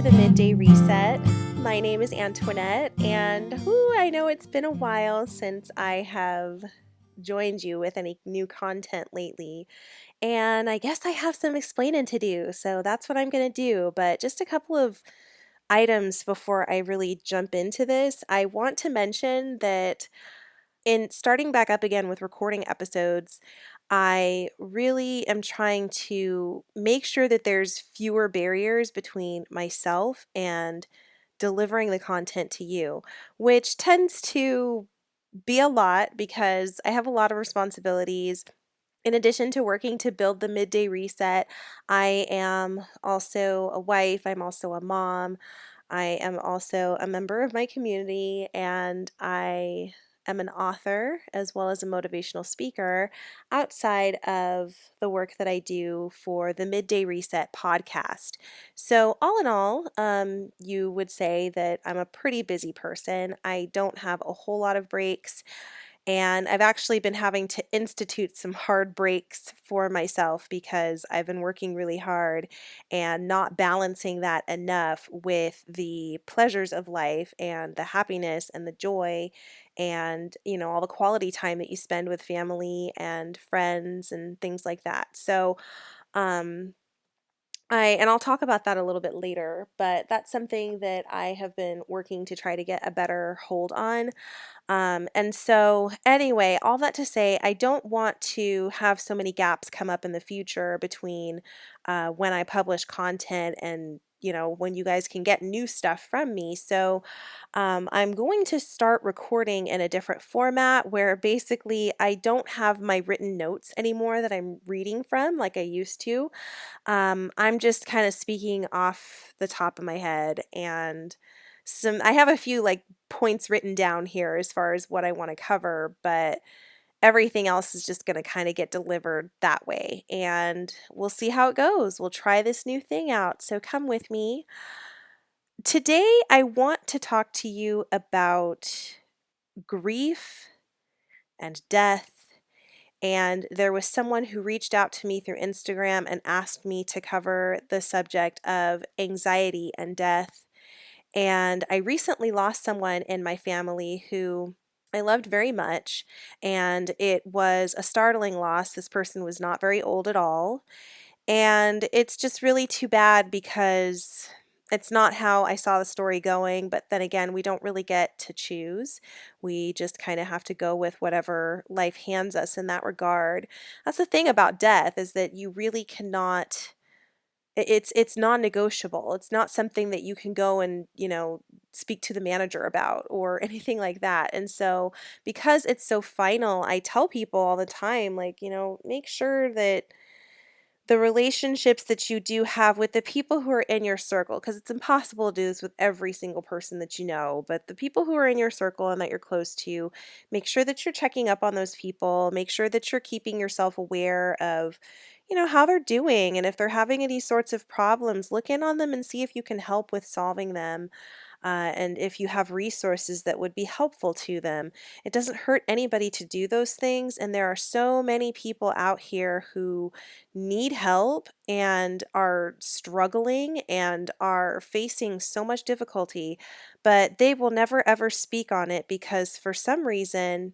the Midday Reset. My name is Antoinette, and I know it's been a while since I have joined you with any new content lately, and I guess I have some explaining to do, so that's what I'm going to do. But just a couple of items before I really jump into this. I want to mention that in starting back up again with recording episodes, I really am trying to make sure that there's fewer barriers between myself and delivering the content to you, which tends to be a lot because I have a lot of responsibilities. In addition to working to build the Midday Reset, I am also a wife, I'm also a mom, I am also a member of my community, and I am an author as well as a motivational speaker outside of the work that I do for the Midday Reset podcast. So, all in all, you would say that I'm a pretty busy person. I don't have a whole lot of breaks. And I've actually been having to institute some hard breaks for myself because I've been working really hard and not balancing that enough with the pleasures of life and the happiness and the joy and, all the quality time that you spend with family and friends and things like that. So, um, I'll talk about that a little bit later, but that's something that I have been working to try to get a better hold on. And so, anyway, all that to say, I don't want to have so many gaps come up in the future between when I publish content and when you guys can get new stuff from me. So, I'm going to start recording in a different format where basically I don't have my written notes anymore that I'm reading from like I used to. I'm just kind of speaking off the top of my head and I have a few like points written down here as far as what I want to cover, but everything else is just going to kind of get delivered that way. And we'll see how it goes. We'll try this new thing out. So come with me. Today, I want to talk to you about grief and death. And there was someone who reached out to me through Instagram and asked me to cover the subject of anxiety and death. And I recently lost someone in my family who I loved very much, and it was a startling loss. This person was not very old at all. And it's just really too bad because it's not how I saw the story going, but then again, we don't really get to choose. We just kind of have to go with whatever life hands us in that regard. That's the thing about death is that you really cannot it's non-negotiable. It's not something that you can go and, speak to the manager about or anything like that. And so because it's so final, I tell people all the time, like, make sure that the relationships that you do have with the people who are in your circle, because it's impossible to do this with every single person that you know, but the people who are in your circle and that you're close to, make sure that you're checking up on those people, make sure that you're keeping yourself aware of, how they're doing. And if they're having any sorts of problems, look in on them and see if you can help with solving them and if you have resources that would be helpful to them. It doesn't hurt anybody to do those things, and there are so many people out here who need help and are struggling and are facing so much difficulty, but they will never ever speak on it because for some reason,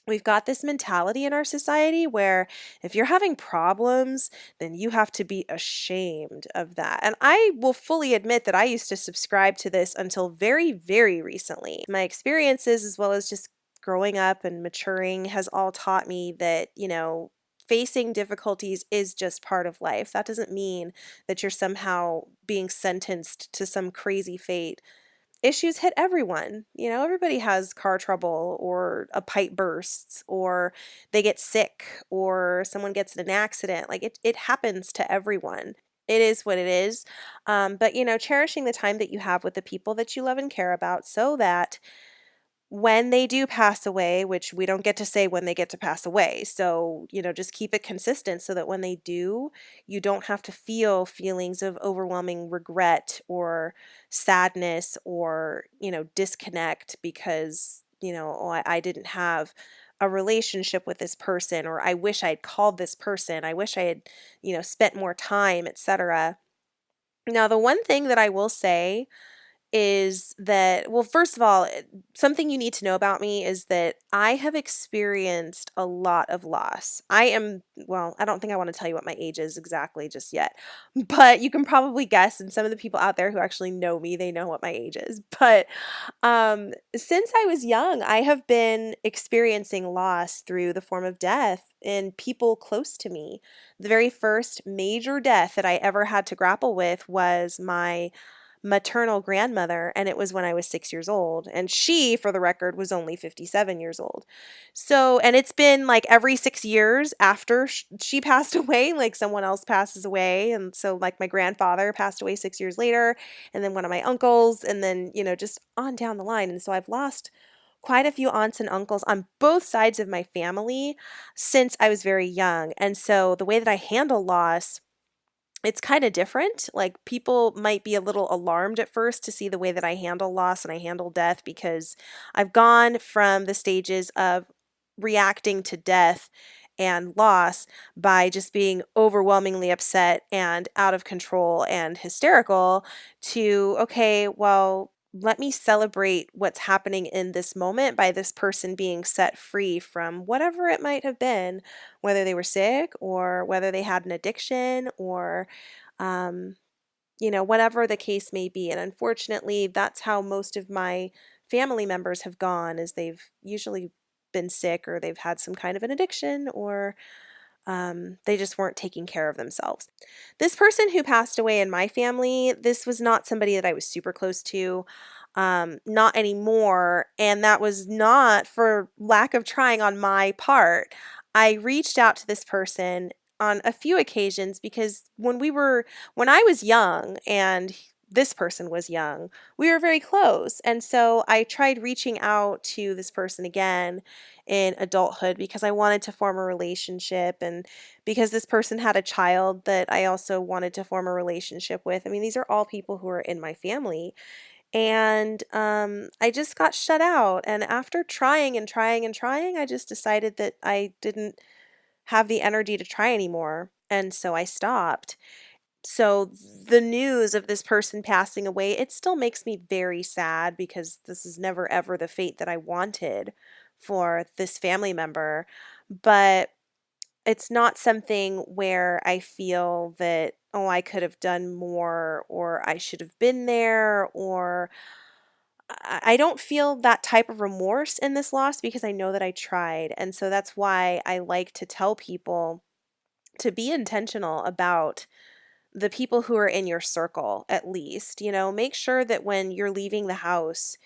we've got this mentality in our society where if you're having problems, then you have to be ashamed of that. And I will fully admit that I used to subscribe to this until very, very recently. My experiences, as well as just growing up and maturing, has all taught me that, facing difficulties is just part of life. That doesn't mean that you're somehow being sentenced to some crazy fate. Issues hit everyone. Everybody has car trouble or a pipe bursts or they get sick or someone gets in an accident. Like it happens to everyone. It is what it is. But, cherishing the time that you have with the people that you love and care about so that when they do pass away, which we don't get to say when they get to pass away. So, just keep it consistent so that when they do, you don't have to feel feelings of overwhelming regret or sadness or, disconnect because, oh, I didn't have a relationship with this person, or I wish I'd called this person. I wish I had, spent more time, etc. Now, the one thing that I will say is that, well, first of all, something you need to know about me is that I have experienced a lot of loss. Well, I don't think I want to tell you what my age is exactly just yet, but you can probably guess. And some of the people out there who actually know me, they know what my age is. But since I was young, I have been experiencing loss through the form of death in people close to me. The very first major death that I ever had to grapple with was my maternal grandmother, and it was when I was 6 years old. And she, for the record, was only 57 years old. So, and it's been like every 6 years after she passed away, like someone else passes away. And so, like, my grandfather passed away 6 years later, and then one of my uncles, and then, just on down the line. And so I've lost quite a few aunts and uncles on both sides of my family since I was very young. And so the way that I handle loss, it's kind of different. Like, people might be a little alarmed at first to see the way that I handle loss and I handle death, because I've gone from the stages of reacting to death and loss by just being overwhelmingly upset and out of control and hysterical to, okay, well, let me celebrate what's happening in this moment by this person being set free from whatever it might have been, whether they were sick or whether they had an addiction or um, whatever the case may be. And unfortunately, that's how most of my family members have gone, is they've usually been sick, or they've had some kind of an addiction, or they just weren't taking care of themselves. This person who passed away in my family, this was not somebody that I was super close to, not anymore. And that was not for lack of trying on my part. I reached out to this person on a few occasions because when I was young and this person was young, we were very close. And so I tried reaching out to this person again in adulthood because I wanted to form a relationship, and because this person had a child that I also wanted to form a relationship with. I mean, these are all people who are in my family. And I just got shut out. And after trying and trying and trying, I just decided that I didn't have the energy to try anymore. And so I stopped. So the news of this person passing away, it still makes me very sad because this is never ever the fate that I wanted for this family member. But it's not something where I feel that, oh, I could have done more, or I should have been there, or I don't feel that type of remorse in this loss because I know that I tried. And so that's why I like to tell people to be intentional about the people who are in your circle, at least. Make sure that when you're leaving the house,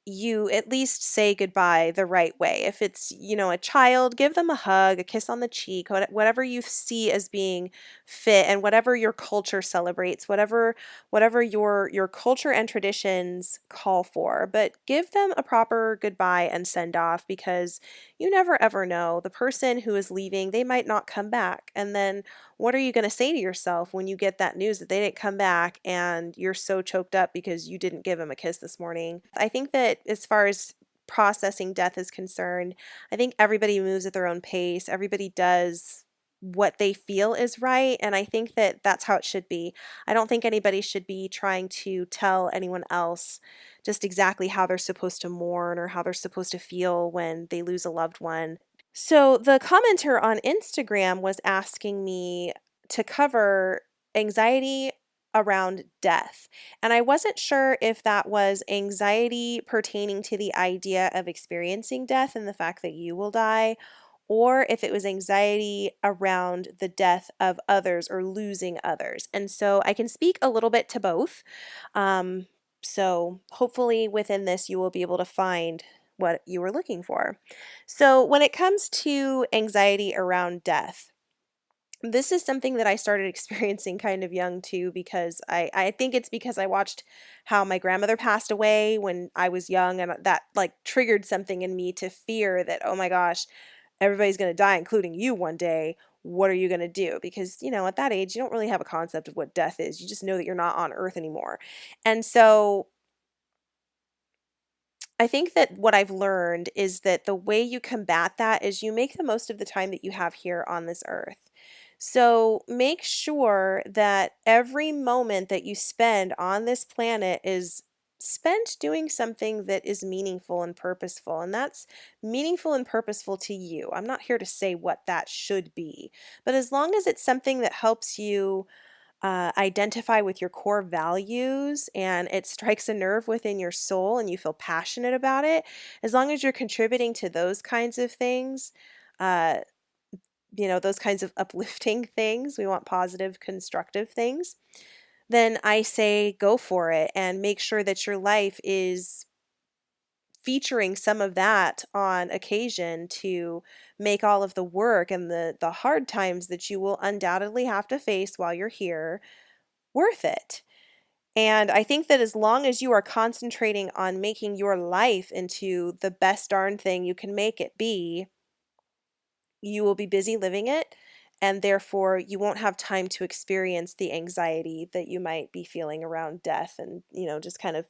you at least say goodbye the right way. If it's, a child, give them a hug, a kiss on the cheek, whatever you see as being fit, and whatever your culture celebrates, whatever your culture and traditions call for. But give them a proper goodbye and send off, because you never ever know. The person who is leaving, they might not come back. And then what are you going to say to yourself when you get that news that they didn't come back and you're so choked up because you didn't give them a kiss this morning? I think that as far as processing death is concerned, I think everybody moves at their own pace. Everybody does what they feel is right. And I think that that's how it should be. I don't think anybody should be trying to tell anyone else just exactly how they're supposed to mourn or how they're supposed to feel when they lose a loved one. So the commenter on Instagram was asking me to cover anxiety around death. And I wasn't sure if that was anxiety pertaining to the idea of experiencing death and the fact that you will die, or if it was anxiety around the death of others or losing others. And so I can speak a little bit to both. Um, so hopefully within this, you will be able to find what you were looking for. So, when it comes to anxiety around death, this is something that I started experiencing kind of young too, because I think it's because I watched how my grandmother passed away when I was young, and that like triggered something in me to fear that, oh my gosh, everybody's going to die, including you one day. What are you going to do? Because, at that age, you don't really have a concept of what death is. You just know that you're not on earth anymore. And so I think that what I've learned is that the way you combat that is you make the most of the time that you have here on this earth. So make sure that every moment that you spend on this planet is spent doing something that is meaningful and purposeful. And that's meaningful and purposeful to you. I'm not here to say what that should be, but as long as it's something that helps you identify with your core values and it strikes a nerve within your soul and you feel passionate about it, as long as you're contributing to those kinds of things, uh, those kinds of uplifting things, we want positive, constructive things, then I say go for it and make sure that your life is featuring some of that on occasion to make all of the work and the hard times that you will undoubtedly have to face while you're here worth it. And I think that as long as you are concentrating on making your life into the best darn thing you can make it be, you will be busy living it, and therefore you won't have time to experience the anxiety that you might be feeling around death and, just kind of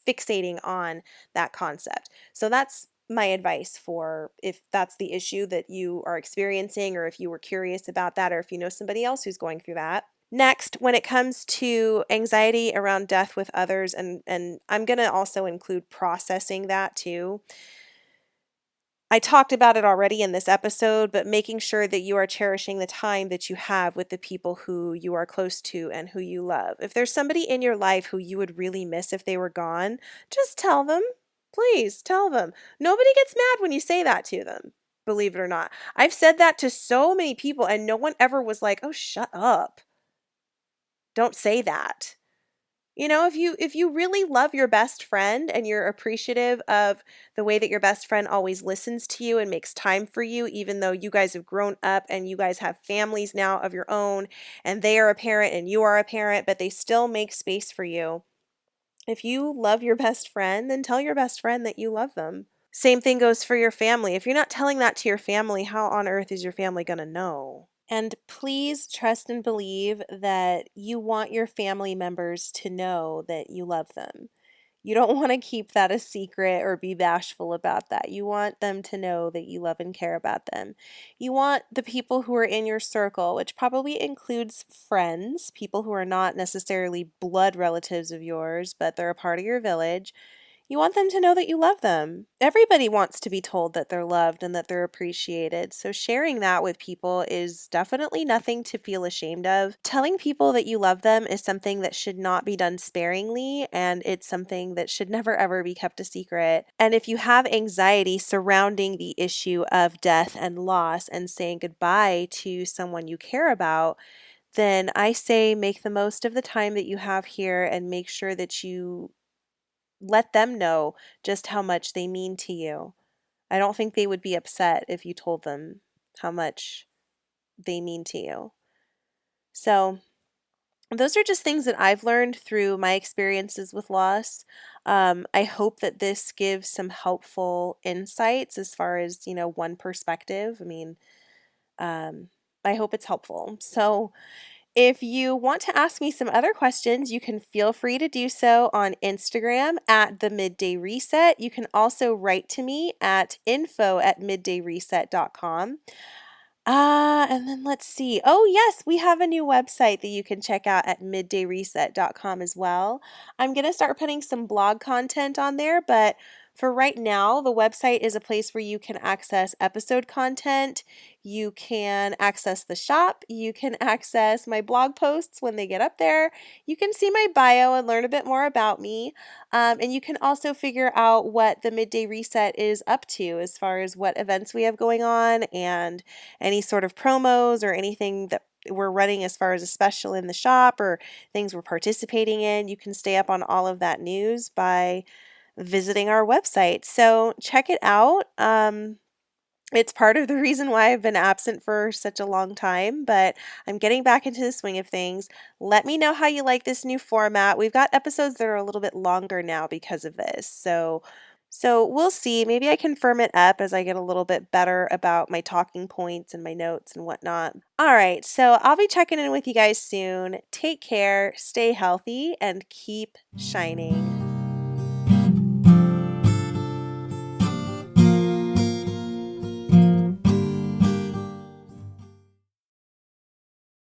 fixating on that concept. So that's my advice for if that's the issue that you are experiencing, or if you were curious about that, or if you know somebody else who's going through that. Next, when it comes to anxiety around death with others, and I'm going to also include processing that too. I talked about it already in this episode, but making sure that you are cherishing the time that you have with the people who you are close to and who you love. If there's somebody in your life who you would really miss if they were gone, just tell them. Please tell them. Nobody gets mad when you say that to them, believe it or not. I've said that to so many people, and no one ever was like, oh, shut up. Don't say that. If you really love your best friend and you're appreciative of the way that your best friend always listens to you and makes time for you, even though you guys have grown up and you guys have families now of your own, and they are a parent and you are a parent, but they still make space for you. If you love your best friend, then tell your best friend that you love them. Same thing goes for your family. If you're not telling that to your family, how on earth is your family going to know? And please trust and believe that you want your family members to know that you love them. You don't want to keep that a secret or be bashful about that. You want them to know that you love and care about them. You want the people who are in your circle, which probably includes friends, people who are not necessarily blood relatives of yours, but they're a part of your village. You want them to know that you love them. Everybody wants to be told that they're loved and that they're appreciated. So sharing that with people is definitely nothing to feel ashamed of. Telling people that you love them is something that should not be done sparingly, and it's something that should never ever be kept a secret. And if you have anxiety surrounding the issue of death and loss and saying goodbye to someone you care about, then I say make the most of the time that you have here and make sure that you let them know just how much they mean to you. I don't think they would be upset if you told them how much they mean to you. So, those are just things that I've learned through my experiences with loss. I hope that this gives some helpful insights as far as, one perspective. I mean, I hope it's helpful. So, if you want to ask me some other questions, you can feel free to do so on Instagram at the Midday Reset. You can also write to me at info@middayreset.com. And then let's see. Oh, yes, we have a new website that you can check out at middayreset.com as well. I'm going to start putting some blog content on there, but for right now, the website is a place where you can access episode content. You can access the shop. You can access my blog posts when they get up there. You can see my bio and learn a bit more about me. And you can also figure out what the Midday Reset is up to as far as what events we have going on and any sort of promos or anything that we're running as far as a special in the shop or things we're participating in. You can stay up on all of that news by visiting our website. So check it out. It's part of the reason why I've been absent for such a long time, but I'm getting back into the swing of things. Let me know how you like this new format. We've got episodes that are a little bit longer now because of this. So we'll see. Maybe I can firm it up as I get a little bit better about my talking points and my notes and whatnot. All right, so I'll be checking in with you guys soon. Take care, stay healthy, and keep shining.